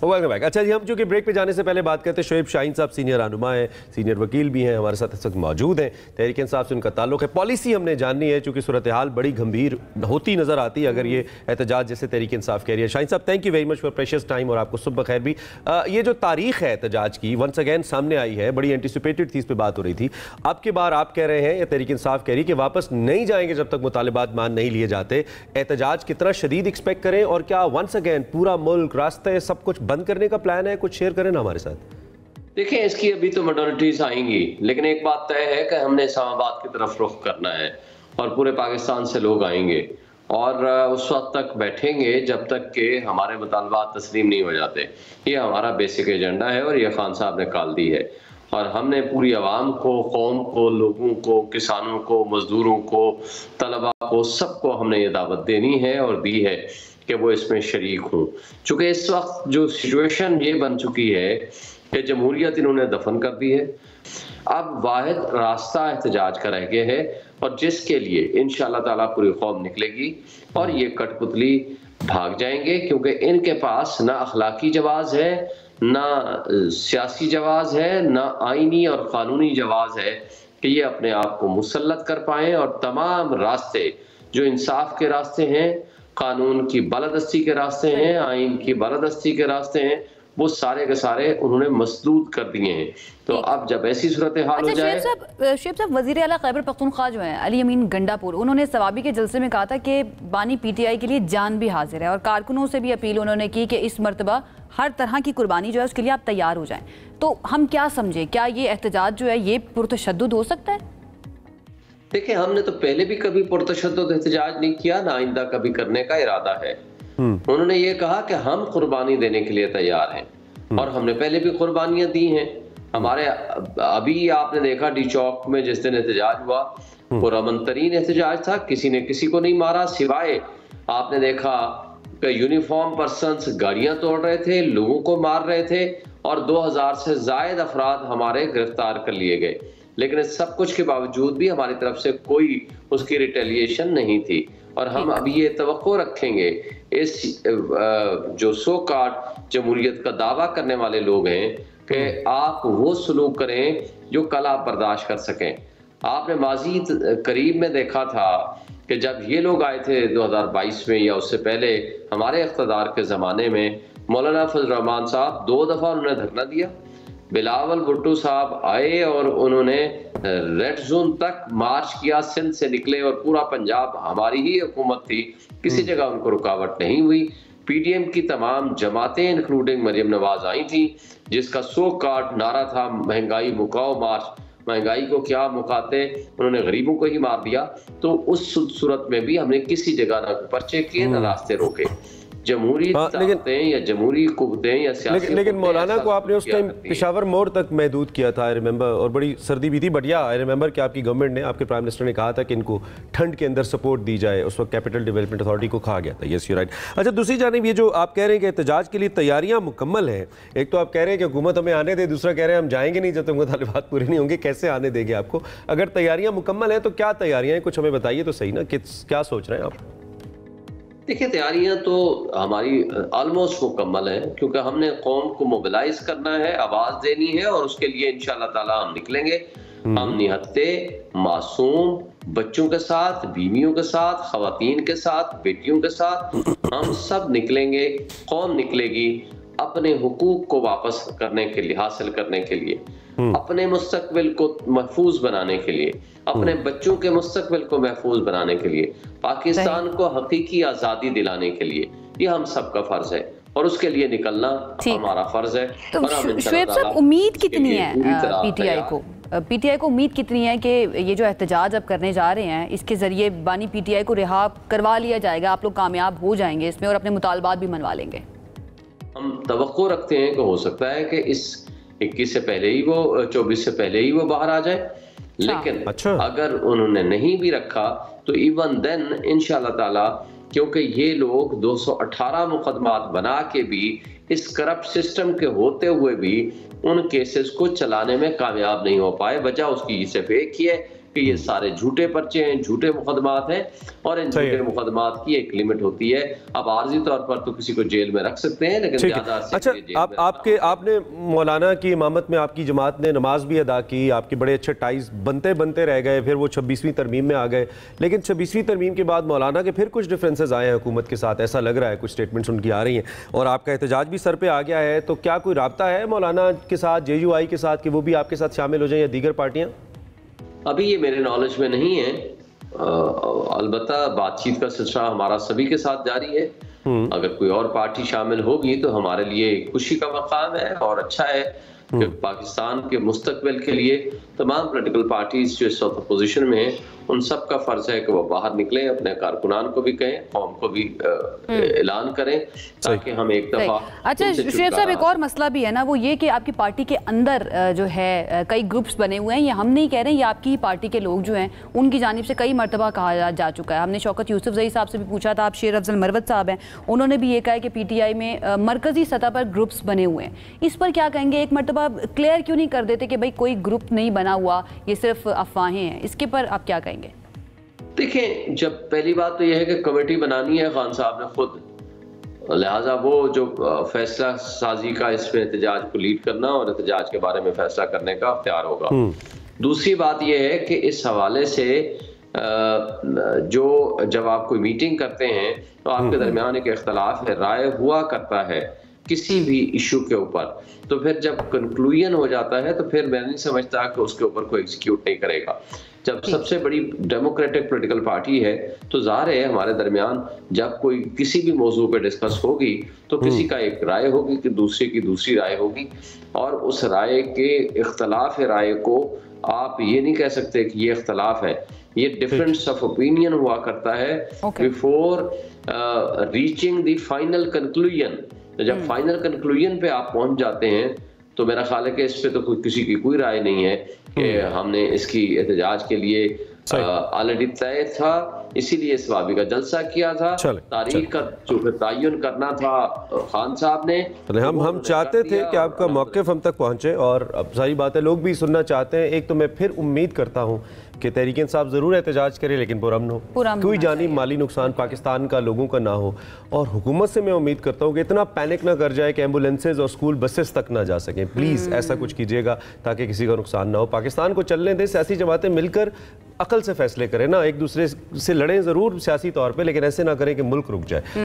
Welcome back. अच्छा जी, हम चूंकि ब्रेक पे जाने से पहले बात करते हैं, शोएब शाहीन साहब सीनियर रहनुमा हैं, सीनियर वकील भी हैं, हमारे साथ इस वक्त मौजूद हैं। तहरीक इंसाफ से उनका ताल्लुक है, पॉलिसी हमने जाननी है चूंकि सूरत हाल बड़ी गंभीर होती नजर आती है अगर ये एहतजाज जैसे तहरीक इंसाफ कह रही है। शाहीन साहब, thank you very much for precious time और आपको सुबह खैर भी। ये जो तारीख है एहतजाज की वंस अगेन सामने आई है, बड़ी एंटिसिपेटेड थी, इस पर बात हो रही थी। अब की बार आप कह रहे हैं या तहरीक इंसाफ कह रही है कि वापस नहीं जाएंगे जब तक मुतालिबात मान नहीं लिए जाते। एहतजाज कितना शदीद एक्सपेक्ट करें और क्या वंस अगेन पूरा मुल्क रास्ते सब कुछ बंद करने का प्लान है? कुछ शेयर करें ना हमारे साथ। देखिए, इसकी अभी तो मॉडर्निटीज आएंगी, लेकिन एक बात तय है कि हमने इस्लामाबाद की तरफ रुख करना है और पूरे पाकिस्तान से लोग आएंगे और उस वक्त तक बैठेंगे जब तक कि हमारे मुतालबात तस्लीम नहीं हो जाते। ये हमारा बेसिक एजेंडा है और ये खान साहब ने काल दी है और हमने पूरी आवाम को, कौम को, लोगों को, किसानों को, मजदूरों को, तलबा को, सबको हमने ये दावत देनी है और दी है कि वो इसमें शरीक हूँ। चूँकि इस वक्त जो सिचुएशन ये बन चुकी है कि जमहूरियत इन्होंने दफन कर दी है, अब वाहिद रास्ता एहतजाज का रह गया है और जिसके लिए इंशाअल्लाह ताला पूरी कौम निकलेगी और ये कठपुतली भाग जाएंगे, क्योंकि इनके पास ना अखलाकी जवाज़ है, ना सियासी जवाज़ है, ना आइनी और कानूनी जवाज़ है कि ये अपने आप को मुसल्लत कर पाएँ और तमाम रास्ते जो इंसाफ के रास्ते हैं, कानून की बालादस्ती के रास्ते हैं, आइन की बालादस्ती के रास्ते हैं, वो सारे के सारे उन्होंने मसदूद कर दिए हैं। तो अब जब ऐसी सूरत हाल हो जाए। शेब साहब, वज़ीर आला खैबर पख्तूनख्वा जो हैं अली अमीन गंडापुर, उन्होंने सवाबी के जलसे में कहा था कि बानी पीटीआई के लिए जान भी हाजिर है और कारकुनों से भी अपील उन्होंने की कि इस मरतबा हर तरह की कुर्बानी जो है उसके लिए आप तैयार हो जाएं। तो हम क्या समझें, क्या ये एहतजाज जो है ये पुरतशद्दुद हो सकता है? देखिए, हमने तो पहले भी कभी पुरतशद्दुद एहतजाज नहीं किया, ना आइंदा कभी करने का इरादा है। उन्होंने ये कहा कि हम कुर्बानी देने के लिए तैयार हैं और हमने पहले भी कुर्बानियां दी हैं। हमारे अभी आपने देखा डी चौक में जिस दिन एहतजाज हुआ, पुरअमन तरीन एहतजाज था, किसी ने किसी को नहीं मारा, सिवाय आपने देखा कि यूनिफॉर्म पर्सन्स गाड़ियां तोड़ रहे थे, लोगों को मार रहे थे और 2000 से जायद अफराद हमारे गिरफ्तार कर लिए गए। लेकिन इस सब कुछ के बावजूद भी हमारी तरफ से कोई उसकी रिटेलिएशन नहीं थी और हम अभी ये तवक्को रखेंगे इस जो सो कॉल्ड जमहूरियत का दावा करने वाले लोग हैं कि आप वो सलूक करें जो कल आप बर्दाश्त कर सकें। आपने माजी करीब में देखा था कि जब ये लोग आए थे 2022 में या उससे पहले हमारे इख्तदार के ज़माने में, मौलाना फजल रहमान साहब 2 दफ़ा उन्होंने धरना दिया। बिलावल भुट्टो साहब आए और उन्होंने रेड जोन तक मार्च किया, सिंध से निकले और पूरा पंजाब हमारी ही हुकूमत थी, किसी जगह उनको रुकावट नहीं हुई। पीडीएम की तमाम जमातें इंक्लूडिंग मरियम नवाज आई थी, जिसका सो कॉल्ड नारा था महंगाई मुकाओ मार्च। महंगाई को क्या मुकाते, उन्होंने गरीबों को ही मार दिया। तो उस सूरत में भी हमने किसी जगह ना पर्चे किए ना रास्ते रोके। जमहूरी ताकतें या जमहूरी कुव्वतें या सियासी, लेकिन मौलाना को आपने उस टाइम पेशावर मोड़ तक महदूद किया था, आई रिमेंबर, और बड़ी सर्दी भी थी। बट या आई रिमेंबर कि आपकी गवर्नमेंट ने, आपके प्राइम मिनिस्टर ने कहा था कि इनको ठंड के अंदर सपोर्ट दी जाए। उस वक्त कैपिटल डेवलपमेंट अथॉरिटी को कहा गया था। Yes, you right. अच्छा, दूसरी जानिब ये जो आप कह रहे हैं कि एहतजाज के लिए तैयारियां मुकम्मल हैं, एक तो आप कह रहे हैं कि हुकूमत हमें आने दे, दूसरा कह रहे हैं हम जाएंगे नहीं जब तक मुतालिबात पूरे नहीं होंगे। कैसे आने देंगे आपको? अगर तैयारियां मुकम्मल हैं तो क्या तैयारियां हैं, कुछ हमें बताइए तो सही ना, क्या सोच रहे हैं आप? देखिए, तैयारियां तो हमारी ऑलमोस्ट मुकम्मल है, क्योंकि हमने कौम को मोबिलाइज करना है, आवाज देनी है और उसके लिए इंशाअल्लाह ताला हम निकलेंगे। हम निहत्ते मासूम बच्चों के साथ, बीवियों के साथ, खवातीन के साथ, बेटियों के साथ हम सब निकलेंगे। कौम निकलेगी अपने हुकूक को वापस करने के लिए, हासिल करने के लिए, अपने मुस्तकबिल को महफूज बनाने के लिए, अपने बच्चों के मुस्तकबिल को महफूज बनाने के लिए, पाकिस्तान को हकीकी आज़ादी दिलाने के लिए। ये हम सबका फर्ज है और उसके लिए निकलना हमारा फर्ज है। तो शोएब साहब, उम्मीद कितनी है पीटीआई को उम्मीद कितनी है कि ये जो एहतजाज अब करने जा रहे हैं इसके जरिए बानी पीटीआई को रिहा करवा लिया जाएगा, आप लोग कामयाब हो जाएंगे इसमें और अपने मुतालबात भी मनवा लेंगे? हम तवक्को रखते हैं कि हो सकता है कि इस 21 से पहले ही वो, 24 से पहले ही वो बाहर आ जाए। लेकिन अगर उन्होंने नहीं भी रखा तो इवन देन इंशाल्लाह ताला, क्योंकि ये लोग 218 मुकदमात बना के भी इस करप्ट सिस्टम के होते हुए भी उन केसेस को चलाने में कामयाब नहीं हो पाए। वजह उसकी सिर्फ एक ही है कि ये सारे झूठे पर्चे हैं, झूठे मुकदमात हैं और इन झूठे मुकदमात की एक लिमिट होती है। अब आर्जी तौर पर तो किसी को जेल में रख सकते हैं, लेकिन ज्यादा अच्छा, आपने मौलाना की इमामत में आपकी जमात ने नमाज भी अदा की, आपके बड़े अच्छे टाइज बनते बनते रह गए, फिर वो 26वीं तरमीम में आ गए, लेकिन 26वीं तरमीम के बाद मौलाना के फिर कुछ डिफरेंसेस आए हैं हुकूमत के साथ, ऐसा लग रहा है, कुछ स्टेटमेंट्स उनकी आ रही हैं और आपका एहतजाज भी सर पे आ गया है। तो क्या कोई राब्ता है मौलाना के साथ, JUI के साथ, कि वो भी आपके साथ शामिल हो जाए या दीगर पार्टियां? अभी ये मेरे नॉलेज में नहीं है। अलबत्ता बातचीत का सिलसिला हमारा सभी के साथ जारी है। अगर कोई और पार्टी शामिल होगी तो हमारे लिए खुशी का मकाम है और अच्छा है कि पाकिस्तान के मुस्तकबिल के लिए तमाम पॉलिटिकल पार्टीज जो इस वक्त अपोजिशन में हैं, उन सब का फर्ज है कि वो बाहर निकलें, अपने कारकुनान को भी कहें, कौम को भी ऐलान करें, ताकि हम एक दफा। अच्छा शुएब साहब, एक और मसला भी है ना, वो ये कि आपकी पार्टी के अंदर जो है कई ग्रुप्स बने हुए हैं। ये हम नहीं कह रहे, ये आपकी पार्टी के लोग जो हैं उनकी जानिब से कई मरतबा कहा जा चुका है। हमने शौकत यूसुफजई साहब से भी पूछा था, आप शेर अफजल मरवत साहब हैं, उन्होंने भी ये कहा है कि PTI में मरकजी सतह पर ग्रुप्स बने हुए हैं। इस पर क्या कहेंगे? एक मरतबा क्लियर क्यों नहीं कर देते कि भाई कोई ग्रुप नहीं बना हुआ, ये सिर्फ अफवाहें हैं? इसके पर आप क्या कहेंगे? देखें, जब पहली बात तो यह है कि कमेटी बनानी है खान साहब ने खुद, लिहाजा वो जो फैसला साजी का इसमें एहतजाज को लीड करना और एहतजाज के बारे में फैसला करने का अख्तियार होगा। दूसरी बात यह है कि इस हवाले से जो जब आप कोई मीटिंग करते हैं तो आपके दरमियान एक इख्तलाफ है, राय हुआ करता है किसी भी इशू के ऊपर, तो फिर जब कंक्लूजन हो जाता है तो फिर मैं नहीं समझता कि उसके ऊपर कोई एग्जीक्यूट नहीं करेगा। जब सबसे बड़ी डेमोक्रेटिक पॉलिटिकल पार्टी है तो ज़ाहिर है हमारे दरमियान जब कोई किसी भी मौजू पे डिस्कस होगी तो किसी का एक राय होगी कि दूसरे की दूसरी राय होगी, और उस राय के इख्तलाफ राय को आप ये नहीं कह सकते कि ये इख्तलाफ है, ये डिफरेंस ऑफ ओपिनियन हुआ करता है before reaching the final conclusion. तो जब फाइनल कंक्लूजन पे आप पहुंच जाते हैं तो मेरा ख्याल है कि इस पे तो किसी की कोई राय नहीं है कि हमने इसकी एहतजाज के लिए ऑलरेडी तय था, इसीलिए स्वाबी का जलसा किया था, तारीख का जो तयन करना था खान साहब ने। हम चाहते थे कि आपका मौक़िफ़ हम तक पहुंचे, और अब सारी बातें लोग भी सुनना चाहते हैं। एक तो मैं फिर उम्मीद करता हूं कि तहरीक इंसाफ ज़रूर एहतजाज करे, लेकिन पुरअमन हो, कोई जानी माली नुकसान पाकिस्तान का लोगों का ना हो। और हुकूमत से मैं उम्मीद करता हूँ कि इतना पैनिक ना कर जाए कि एम्बुलेंसेज और स्कूल बसेस तक ना जा सकें। प्लीज़ ऐसा कुछ कीजिएगा ताकि किसी का नुकसान ना हो। पाकिस्तान को चलने दें, सियासी जमातें मिलकर अकल से फैसले करें ना, एक दूसरे से लड़ें ज़रूर सियासी तौर पर, लेकिन ऐसे ना करें कि मुल्क रुक जाए।